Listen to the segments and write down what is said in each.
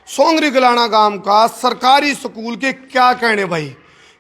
सोंगरी गलाना गांव का सरकारी स्कूल के क्या कहने भाई।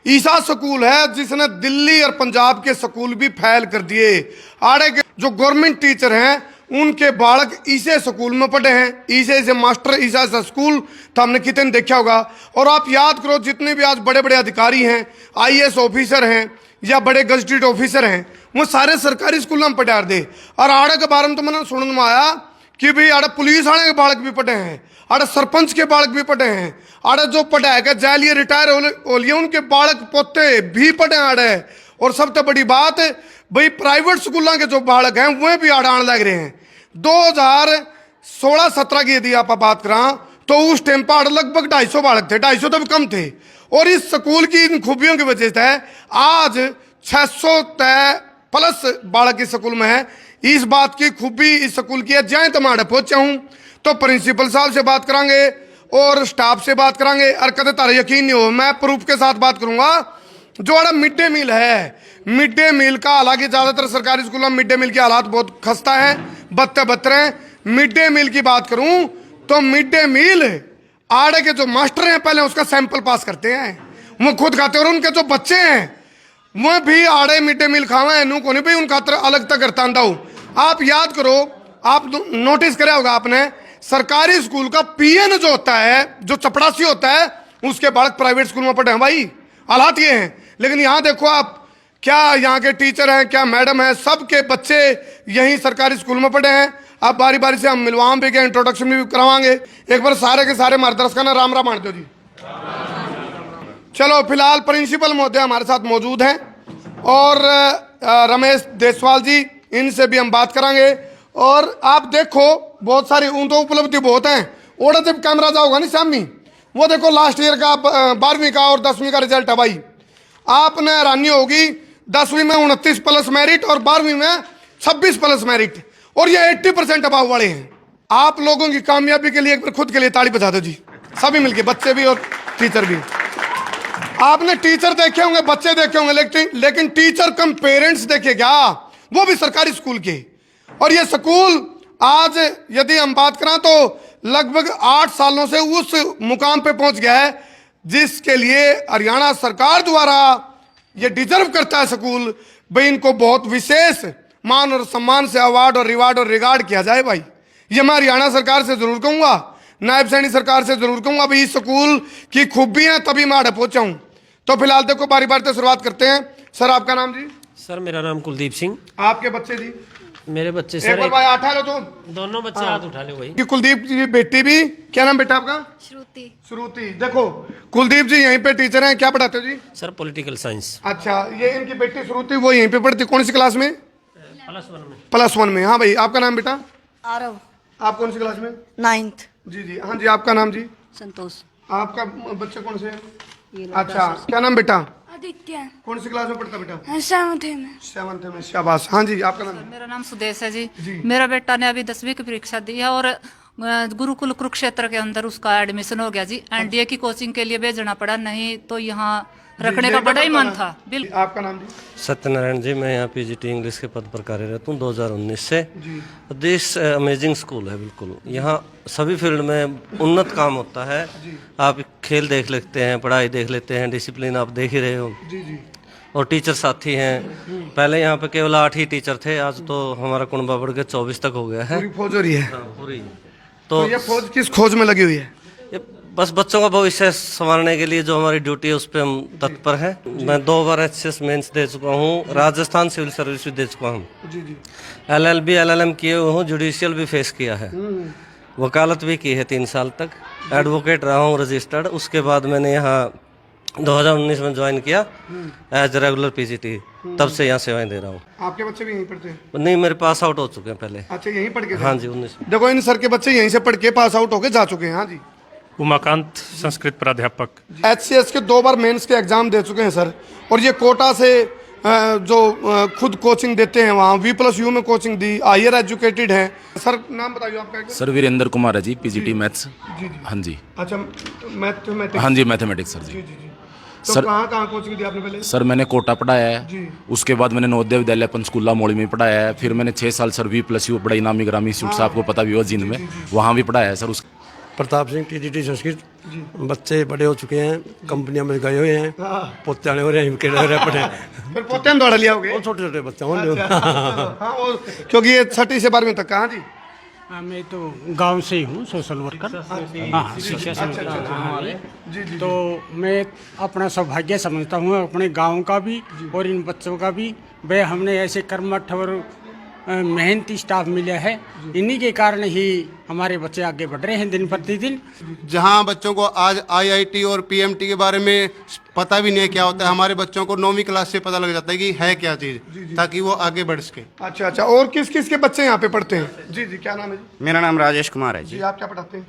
ईसा स्कूल है जिसने दिल्ली और पंजाब के स्कूल भी फैल कर दिए। आड़े के जो गवर्नमेंट टीचर हैं उनके बालक ईसे स्कूल में पढ़े हैं। ईसे से मास्टर ईसा सा स्कूल तो हमने कितने देखा होगा। और आप याद करो जितने भी आज बड़े बड़े अधिकारी हैं, आईएएस ऑफिसर हैं या बड़े गजटेड ऑफिसर हैं, वो सारे सरकारी स्कूल में पढ़ा दे। और आड़े के बारे में तो मैंने सुनने में आया कि भाई आड़े पुलिस वाले के बालक भी पढ़े हैं, आड़े सरपंच के बालक भी पढ़े हैं, आड़े जो पढ़ा है जालिए रिटायर हो लिए उनके बालक पोते भी पढ़े आड़े। और सबसे बड़ी बात भाई प्राइवेट स्कूलों के जो बालक हैं वह भी आड़े आने लग रहे हैं। 2016-17 की यदि आप बात करा तो उस टाइम पर लगभग 250 बालक थे, 250 तो भी कम थे। और इस स्कूल की इन खूबियों की वजह से आज 600 प्लस बालक इस स्कूल में है। इस बात की खूबी इस स्कूल की है। जहाँ तमाड़े पहुंचा हूं तो प्रिंसिपल साहब से बात करांगे और स्टाफ से बात करांगे। और कदे तारा यकीन नहीं हो, मैं प्रूफ के साथ बात करूंगा। जो आड़ा मिड डे मील है, मिड डे मील का, हालांकि ज्यादातर सरकारी स्कूलों में मिड डे मील के हालात बहुत खस्ता है, बदतर हैं। मिड डे मील की बात करूं तो मिड डे मील आड़े के जो मास्टर हैं पहले उसका सैंपल पास करते हैं, वो खुद खाते हैं। और उनके जो बच्चे हैं वह भी आड़े मिड डे मील खावे नू को नहीं भाई उनका अलग तक करता हूं। आप याद करो, आप नोटिस करा होगा आपने, सरकारी स्कूल का पीएन जो होता है, जो चपड़ासी होता है, उसके बालक प्राइवेट स्कूल में पढ़े हैं। भाई हालात ये हैं। लेकिन यहाँ देखो आप, क्या यहाँ के टीचर हैं, क्या मैडम है, सबके बच्चे यहीं सरकारी स्कूल में पढ़े हैं। अब बारी बारी से हम मिलवाम भी के इंट्रोडक्शन भी करवाएंगे। एक बार सारे के सारे मार्गदर्शक का ना राम राम मान दो जी। चलो फिलहाल प्रिंसिपल महोदय हमारे साथ मौजूद हैं और रमेश देसवाल जी, इनसे भी हम बात करेंगे। और आप देखो बहुत सारी ऊन तो उपलब्धि बहुत हैं। ओड़ा जब कैमरा जाओगा नहीं सामने, वो देखो लास्ट ईयर का 12वीं का और 10वीं का रिजल्ट है। भाई आपने हैरानी होगी, 10वीं में 29 प्लस मेरिट और 12वीं में 26 प्लस मेरिट, और ये 80% अभाव वाले हैं। आप लोगों की कामयाबी के लिए एक बार खुद के लिए ताली बजा दो जी, सभी मिलके, बच्चे भी और टीचर भी। आपने टीचर देखे होंगे, बच्चे देखे होंगे, लेकिन टीचर कम पेरेंट्स देखे क्या, वो भी सरकारी स्कूल के। और ये स्कूल आज यदि हम बात करें तो लगभग 8 सालों से उस मुकाम पे पहुंच गया है जिसके लिए हरियाणा सरकार द्वारा ये डिजर्व करता है स्कूल। भाई इनको बहुत विशेष मान और सम्मान से अवार्ड और रिवार्ड और रिगार्ड किया जाए। भाई ये मैं हरियाणा सरकार से जरूर कहूंगा, नायब सैनी सरकार से जरूर कहूंगा भाई इस स्कूल की खूबी है, तभी मैं आड़े पहुंचा हूं। तो फिलहाल देखो बारी बारी से शुरुआत करते हैं। सर आपका नाम जी? सर मेरा नाम कुलदीप सिंह। आपके बच्चे जी? मेरे बच्चे एक सर बार भाई उठा लो तो दोनों बच्चे हाथ उठा ले भाई। कि कुलदीप जी बेटी भी, क्या नाम बेटा आपका? श्रुति। श्रुति। देखो कुलदीप जी यहीं पे टीचर हैं, क्या पढ़ाते हो जी? Sir political science. अच्छा, ये इनकी बेटी श्रुति वो यहीं पे पढ़ती, कौन सी क्लास में? +1 में। +1 में। हाँ भाई आपका नाम बेटा? आरव। आप कौन सी क्लास में? 9th। जी जी। हाँ जी आपका नाम जी? संतोष। आपका बच्चे कौन से हैं? अच्छा, क्या नाम बेटा? आदित्य। कौन सी क्लास में पढ़ता बेटा? 7th में। 7th में। शाबाश। हाँ जी आपका नाम? मेरा नाम सुदेश है जी। जी। मेरा बेटा ने अभी 10वीं की परीक्षा दी है और गुरुकुल कुरुक्षेत्र के अंदर उसका एडमिशन हो गया जी। एनडीए की कोचिंग के लिए भेजना पड़ा, नहीं तो यहाँ रखने का बड़ा ही मन था। बिल्कुल। आपका नाम जी? सत्यनारायण जी, मैं यहाँ पीजीटी इंग्लिश के पद पर कार्यरत हूँ 2019 से। जी। दिस अमेजिंग स्कूल है बिल्कुल। यहाँ सभी फील्ड में उन्नत काम होता है। आप खेल देख लेते हैं, पढ़ाई देख लेते हैं, डिसिप्लिन आप देख ही रहे हो। जी जी। और टीचर साथी हैं। पहले यहाँ पे केवल 8 ही टीचर थे, आज तो हमारा कुनबा बढ़ के 24 तक हो गया है। पूरी फौज हो रही है। हाँ, पूरी। तो ये फौज किस खोज में लगी हुई है? ये बस बच्चों का भविष्य संवारने के लिए जो हमारी ड्यूटी है उस पर हम तत्पर हैं। मैं 2 बार HCS मेंस दे चुका हूँ, राजस्थान सिविल सर्विस भी दे चुका हूँ, जी जी। LLB LLM किए हुए हूँ, जुडिशियल भी फेस किया है, वकालत भी की है 3 साल तक, एडवोकेट रहा हूँ रजिस्टर्ड। उसके बाद मैंने यहाँ 2019 में ज्वाइन किया एज रेगुलर पीजीटी, तब से यहाँ सेवाएं दे रहा हूँ। आपके बच्चे भी यहीं पढ़ते हैं? नहीं, मेरे पास आउट हो चुके हैं पहले। अच्छा, यहीं पढ़ के? हाँ जी 19 में। देखो इन सर के बच्चे यहीं से पढ़ के पास आउट होके जा चुके हैं। हाँ जी। उमाकांत संस्कृत प्राध्यापक। HCS के 2 बार मेंस के एग्जाम दे चुके हैं सर। और ये कोटा से जो खुद कोचिंग देते हैं वहाँ V+U में कोचिंग दी, हायर एजुकेटेड हैं। सर नाम बताइए आपका? सर वीरेंद्र कुमार है जी, पीजीटी मैथ्स। जी जी। हाँ जी। अच्छा, मैथमेटिक्स? हाँ जी मैथमेटिक्स सर जी जी। जी जी। तो सर कहाँ कोचिंग दी आपने पहले? सर मैंने कोटा पढ़ाया है जी। उसके बाद मैंने नवोदय विद्यालय पंचकूला मोड़ी में पढ़ाया है। फिर मैंने 6 साल सर V+U पढ़ाई, नामी ग्रामी इंस्टीट्यूट से आपको पता भी हो जिन में, वहाँ भी पढ़ाया है सर। प्रताप सिंह टीजीटी संस्कृत। बच्चे बड़े हो चुके हैं, कंपनियों में गए हुए हैं, पोते आने हो रहे हैं, केड़े हो रहे हैं अपने। फिर पोते में दौड़ लिया होगे। और छोटे छोटे बच्चे होंगे। हाँ, क्योंकि ये 6ठी से 12वीं तक। कहाँ जी? मैं तो गांव से ही हूँ, सोशल वर्कर। हाँ, शिक्षा समिति हमारे। तो मैं अपना सौभाग्य समझता हूँ अपने गांव का भी और इन बच्चों का भी। वे हमने ऐसे कर्मठ और मेहनती स्टाफ मिला है, इन्हीं के कारण ही हमारे बच्चे आगे बढ़ रहे हैं दिन प्रतिदिन। जहां बच्चों को आज आईआईटी और पीएमटी के बारे में पता भी नहीं क्या होता है, हमारे बच्चों को 9वीं क्लास से पता लग जाता है कि है क्या चीज़, ताकि वो आगे बढ़ सके। अच्छा, और किस किस के बच्चे यहाँ पे पढ़ते हैं? जी, क्या नाम है जी? मेरा नाम राजेश कुमार है जी। आप क्या पढ़ाते हैं?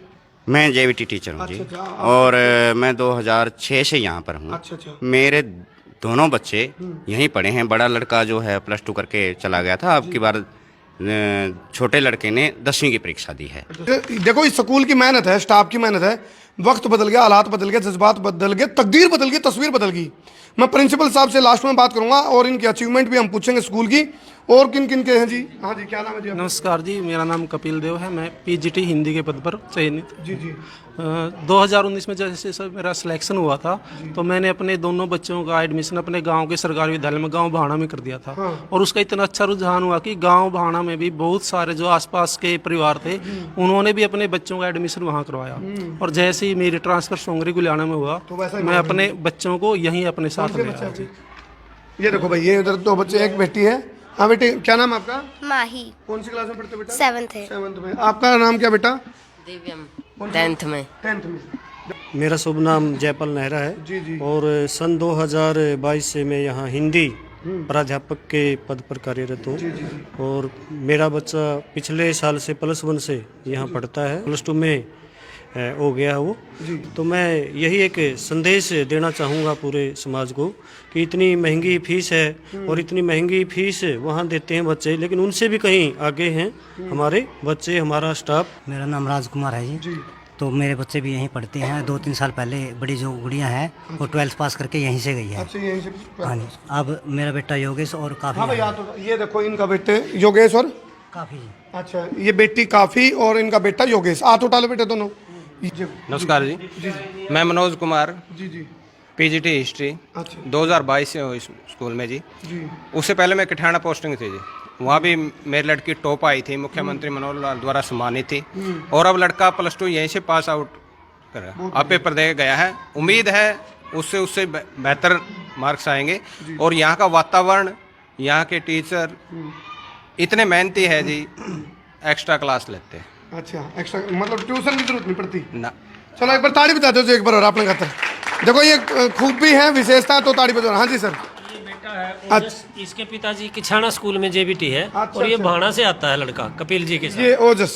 मैं जेवीटी टीचर हूँ जी। और मैं 2006 से यहाँ पर हूँ। मेरे दोनों बच्चे यहीं पढ़े हैं। बड़ा लड़का जो है +2 करके चला गया था, अब की बार छोटे लड़के ने 10वीं की परीक्षा दी है। देखो, इस स्कूल की मेहनत है, स्टाफ की मेहनत है। वक्त बदल गया, हालात बदल गए, जज्बात बदल गए, तकदीर बदल गई, तस्वीर बदल गई। मैं प्रिंसिपल साहब से लास्ट में बात करूंगा और इनकी अचीवमेंट भी हम पूछेंगे स्कूल की। और किन किन के हैं जी? हाँ जी, क्या नाम है जी? नमस्कार जी, मेरा नाम कपिल देव है। मैं पीजीटी हिंदी के पद पर चयनित। जी। 2019 में जैसे सर मेरा सिलेक्शन हुआ था, तो मैंने अपने दोनों बच्चों का एडमिशन अपने गांव के सरकारी विद्यालय में गांव भाणा में कर दिया था। और उसका इतना अच्छा रुझान हुआ कि गांव भाणा में भी बहुत सारे जो आसपास के परिवार थे, उन्होंने भी अपने बच्चों का एडमिशन वहाँ करवाया। और जैसे ही मेरी ट्रांसफर सोंगरी गुलियाना में हुआ, तो मैं अपने बच्चों को यहीं अपने साथ ले आया जी। ये देखो भाई, ये इधर 2 बच्चे, एक बेटी है। हाँ बेटी, क्या नाम है आपका? माही। कौन सी क्लास में पढ़ते बेटा? 7th में। आपका नाम क्या बेटा? दिव्यम 10th में। मेरा शुभ नाम जयपाल नेहरा है। जी। और सन 2022 से मैं यहाँ हिंदी प्राध्यापक के पद पर कार्यरत हूँ। और मेरा बच्चा पिछले साल से +1 से यहाँ पढ़ता है, +2 में हो गया है वो। तो मैं यही एक संदेश देना चाहूँगा पूरे समाज को कि इतनी महंगी फीस है और इतनी महंगी फीस वहाँ देते हैं बच्चे, लेकिन उनसे भी कहीं आगे हैं हमारे बच्चे, हमारा स्टाफ। मेरा नाम राजकुमार है जी। तो मेरे बच्चे भी यहीं पढ़ते हैं। 2-3 साल पहले बड़ी जो गुड़िया है वो 12th पास करके यहीं से गई है। अच्छा, यहीं से? हाँ जी। अब मेरा बेटा योगेश और काफी। हाँ भैया, तो ये देखो इनका बेटे योगेश और काफी। अच्छा, ये बेटी काफी और इनका बेटा योगेश। हाथ उठा लो बेटे दोनों। नमस्कार जी। मैं मनोज कुमार। जी। PGT history. अच्छा। 2022 से हूँ इस स्कूल में जी। उससे पहले मैं कठियाना पोस्टिंग थी जी, वहाँ भी मेरी लड़की टॉप आई थी, मुख्यमंत्री मनोहर लाल द्वारा सम्मानित थी। और अब लड़का +2 यहीं से पास आउट कर अब पेपर दे गया है। उम्मीद है उससे बेहतर मार्क्स आएंगे। और यहाँ का वातावरण, यहाँ के टीचर इतने मेहनती है जी, एक्स्ट्रा क्लास लेते हैं। अच्छा, एक्स्ट्रा मतलब ट्यूशन की जरूरत नहीं पड़ती ना। चलो एक बार ताड़ी बजा दो एक बार और अपने खातर। देखो ये खूबी है, विशेषता, तो ताड़ी बजा। हाँ जी सर। ये बेटा है इसके पिताजी किछाना स्कूल में जेबीटी है। और ये भाणा से आता है लड़का कपिल जी के साथ। ये ओजस।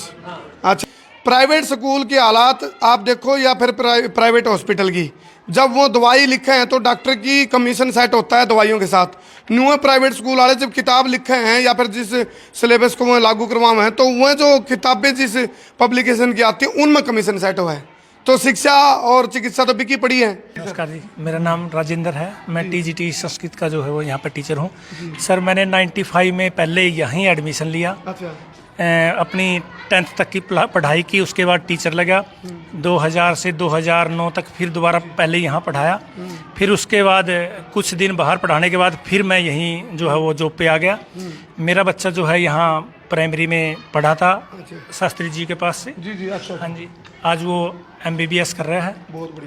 अच्छा, प्राइवेट स्कूल के हालात आप देखो या फिर प्राइवेट हॉस्पिटल की, जब वो दवाई लिखे हैं तो डॉक्टर की कमीशन सेट होता है दवाइयों के साथ। न्यू प्राइवेट स्कूल वाले जब किताब लिखे हैं या फिर जिस सिलेबस को वो लागू करवाए हैं, तो वह जो किताबें जिस पब्लिकेशन की आती है उनमें कमीशन सेट हुआ है। तो शिक्षा और चिकित्सा तो बिकी पड़ी है। नमस्कार जी, मेरा नाम राजेंद्र है। मैं टीजीटी संस्कृत का जो है वो यहाँ पर टीचर हूँ। सर मैंने 95 में पहले यहीं एडमिशन लिया। अच्छा। अपनी 10th तक की पढ़ाई की, उसके बाद टीचर लगा। 2000 से 2009 तक फिर दोबारा पहले यहाँ पढ़ाया। फिर उसके बाद कुछ दिन बाहर पढ़ाने के बाद फिर मैं यहीं जो है वो जॉब पे आ गया। मेरा बच्चा जो है यहाँ प्राइमरी में पढ़ा था शास्त्री जी के पास से। जी। अच्छा। हाँ जी, आज वो MBBS कर रहा है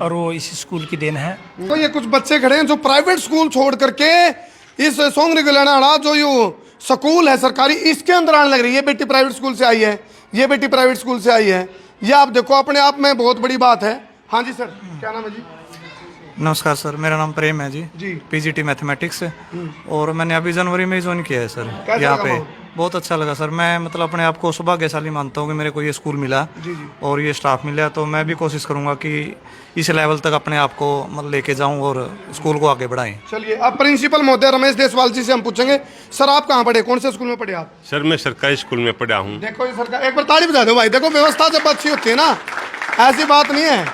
और वो इस स्कूल की देन है। तो ये कुछ बच्चे खड़े हैं जो प्राइवेट स्कूल छोड़ करके इस सोंगरी गुलियाना जो ये स्कूल है सरकारी, इसके अंदर आने लग रही है। ये बेटी प्राइवेट स्कूल से आई है, ये बेटी प्राइवेट स्कूल से आई है। ये आप देखो अपने आप में बहुत बड़ी बात है। हाँ जी सर, क्या नाम है जी? नमस्कार सर, मेरा नाम प्रेम है जी। पीजीटी मैथमेटिक्स और मैंने अभी जनवरी में ही ज्वाइन किया है सर यहाँ पे। बहुत अच्छा लगा सर। मैं मतलब अपने आप को सौभाग्यशाली मानता हूँ कि मेरे को ये स्कूल मिला और ये स्टाफ मिला। तो मैं भी कोशिश करूँगा कि इस लेवल तक अपने आप को मतलब लेके जाऊँ और स्कूल को आगे बढ़ाएं। चलिए, अब प्रिंसिपल महोदय रमेश देसवाल जी से हम पूछेंगे। सर आप कहाँ पढ़े, कौन से स्कूल में पढ़े आप? सर मैं सरकारी स्कूल में पढ़ा हूँ। देखो ये सरकार, एक बार ताली बजा दो भाई। देखो व्यवस्था जब अच्छी होती है ना, ऐसी बात नहीं है।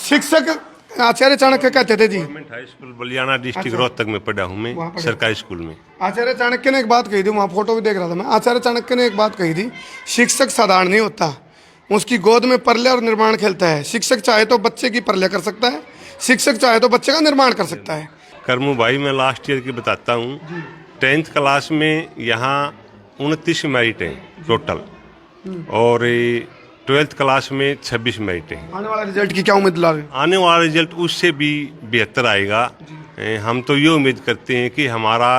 शिक्षक आचार्य चाणक्य कहते थे जी। Government high school Baliyana district Rohtak में पढ़ा हूँ मैं, सरकारी स्कूल में। आचार्य चाणक्य ने एक बात कही थी, वहाँ फोटो भी देख रहा था मैं। आचार्य चाणक्य ने एक बात कही थी, शिक्षक साधारण नहीं होता, उसकी गोद में परले और निर्माण खेलता है। शिक्षक चाहे तो बच्चे की परले कर सकता है, शिक्षक चाहे तो बच्चे का निर्माण कर सकता है। करमू भाई मैं लास्ट ईयर की बताता हूँ। 10th क्लास में यहाँ 29 मेरिट हैं टोटल, और 12th क्लास में 26 मेरिट हैं। आने वाले रिजल्ट की क्या उम्मीद ला रहे? आने वाला रिजल्ट उससे भी बेहतर आएगा। हम तो ये उम्मीद करते हैं कि हमारा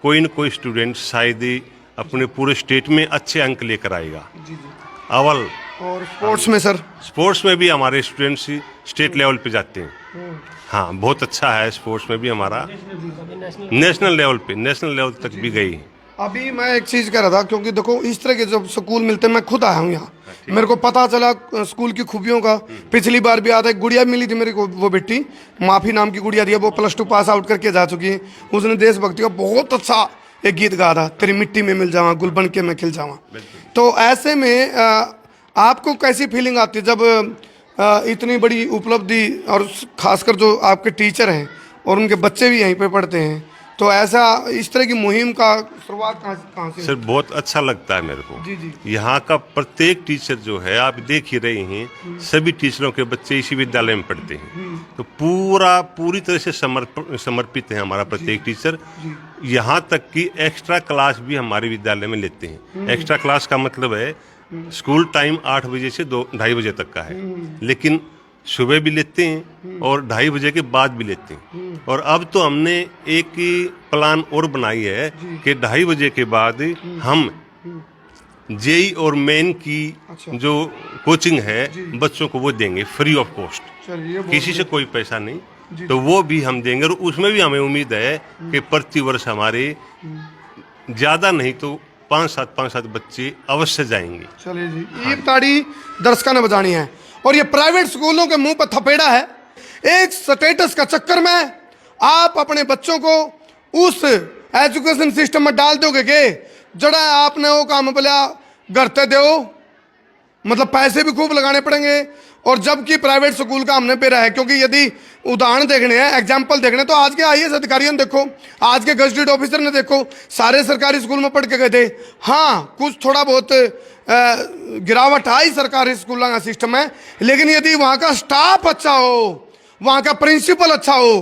कोई न कोई स्टूडेंट शायद ही अपने पूरे स्टेट में अच्छे अंक लेकर आएगा, अव्वल। और स्पोर्ट्स में सर? स्पोर्ट्स में भी हमारे स्टूडेंट्स स्टेट लेवल पे जाते हैं। हाँ, बहुत अच्छा है स्पोर्ट्स में भी हमारा, नेशनल लेवल तक भी गई। अभी मैं एक चीज़ कह रहा था, क्योंकि देखो इस तरह के जब स्कूल मिलते हैं, मैं खुद आया हूँ यहाँ, मेरे को पता चला स्कूल की खूबियों का। पिछली बार भी आता एक गुड़िया मिली थी मेरे को, वो बेटी माफी नाम की गुड़िया थी, वो +2 पास आउट करके जा चुकी है। उसने देशभक्ति का बहुत अच्छा एक गीत गाया था, तेरी मिट्टी में मिल जावा, गुल बन के मैं खिल जावा। तो ऐसे में आपको कैसी फीलिंग आती है जब इतनी बड़ी उपलब्धि, और खासकर जो आपके टीचर हैं और उनके बच्चे भी यहीं पे पढ़ते हैं, तो ऐसा इस तरह की मुहिम का शुरुआत कहाँ से? सर बहुत अच्छा लगता है मेरे को। जी। यहाँ का प्रत्येक टीचर जो है, आप देख ही रहे हैं, सभी टीचरों के बच्चे इसी विद्यालय में पढ़ते हैं। तो पूरी तरह से समर्पित है हमारा प्रत्येक टीचर। यहाँ तक कि एक्स्ट्रा क्लास भी हमारे विद्यालय में लेते हैं। एक्स्ट्रा क्लास का मतलब है स्कूल टाइम 8 बजे से 2-2:30 बजे तक का है, लेकिन सुबह भी लेते हैं और 2:30 बजे के बाद भी लेते हैं। और अब तो हमने एक प्लान और बनाई है कि 2:30 बजे के बाद हम जेई और मेन की जो कोचिंग है बच्चों को वो देंगे फ्री ऑफ कॉस्ट, किसी से कोई पैसा नहीं। तो वो भी हम देंगे, और उसमें भी हमें उम्मीद है कि प्रति वर्ष हमारे ज़्यादा नहीं तो 5-7 बच्चे अवश्य जाएंगे। चलिए जी, ये ताड़ी दर्शकों ने बजानी है। और ये प्राइवेट स्कूलों के मुंह पर थपेड़ा है। एक स्टेटस का चक्कर में आप अपने बच्चों को उस एजुकेशन सिस्टम में डाल दोगे कि जड़ा आपने वो काम बोला घर ते दो, मतलब पैसे भी खूब लगाने पड़ेंगे। और जबकि प्राइवेट स्कूल का हमने पेरा है, क्योंकि यदि उदाहरण देखने हैं, एग्जाम्पल देखने, तो आज के IAS अधिकारियों ने देखो, आज के गजटेड ऑफिसर ने देखो, सारे सरकारी स्कूल में पढ़ के गए थे। हाँ, कुछ थोड़ा बहुत गिरावट आई सरकारी स्कूलों का सिस्टम में, लेकिन यदि वहाँ का स्टाफ अच्छा हो, वहाँ का प्रिंसिपल अच्छा हो,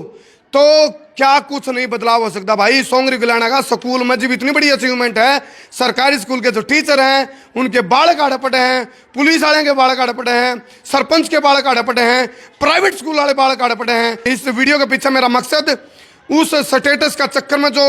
तो क्या कुछ नहीं बदलाव हो सकता भाई। सोंगरी गुलाना का स्कूल में जब इतनी बड़ी अचीवमेंट है, सरकारी स्कूल के जो टीचर हैं उनके बाल काटे पड़े हैं, पुलिस वाले के बाल काटे पड़े हैं, सरपंच के बाल काटे पड़े हैं, प्राइवेट स्कूल वाले बाल काटे पड़े हैं। इस वीडियो के पीछे मेरा मकसद उस स्टेटस का चक्कर में जो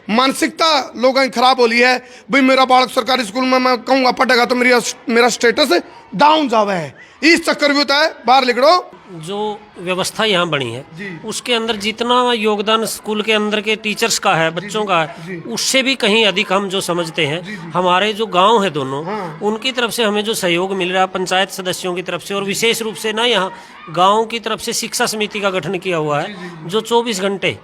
मानसिकता लोगों की खराब हो रही है, भाई मेरा बालक सरकारी स्कूल में मैं कहूँगा पढ़ेगा तो मेरा स्टेटस डाउन जावा है, इस चक्कर भी होता है। बाहर लिखो जो व्यवस्था यहाँ बनी है उसके अंदर जितना योगदान स्कूल के अंदर के टीचर्स का है, बच्चों का है, उससे भी कहीं अधिक हम जो समझते हैं, हमारे जो गांव है दोनों, उनकी तरफ से हमें जो सहयोग मिल रहा है पंचायत सदस्यों की तरफ से, और विशेष रूप से ना यहाँ गाँव की तरफ से शिक्षा समिति का गठन किया हुआ है जो 24 घंटे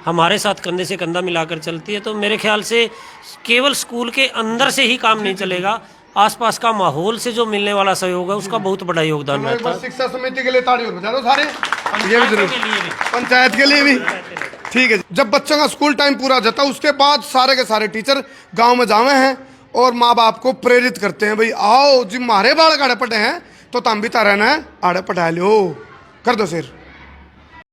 हमारे साथ कंधे से कंधा मिलाकर चलती है। तो मेरे ख्याल से केवल स्कूल के अंदर से ही काम नहीं चलेगा, आसपास का माहौल से जो मिलने वाला सहयोग है उसका बहुत बड़ा योगदान रहता है। शिक्षा समिति के लिए ताड़ी और बजा दो सारे, ये भी जरूर, पंचायत के लिए भी। ठीक है, जब बच्चों का स्कूल टाइम पूरा हो जाता है उसके बाद सारे के सारे टीचर गांव में जावे हैं और माँ बाप को प्रेरित करते हैं, भाई आओ जी मारे बालक आड़े पटे हैं तो तम भी तारा ना आड़े पटा लो, कर दो सिर।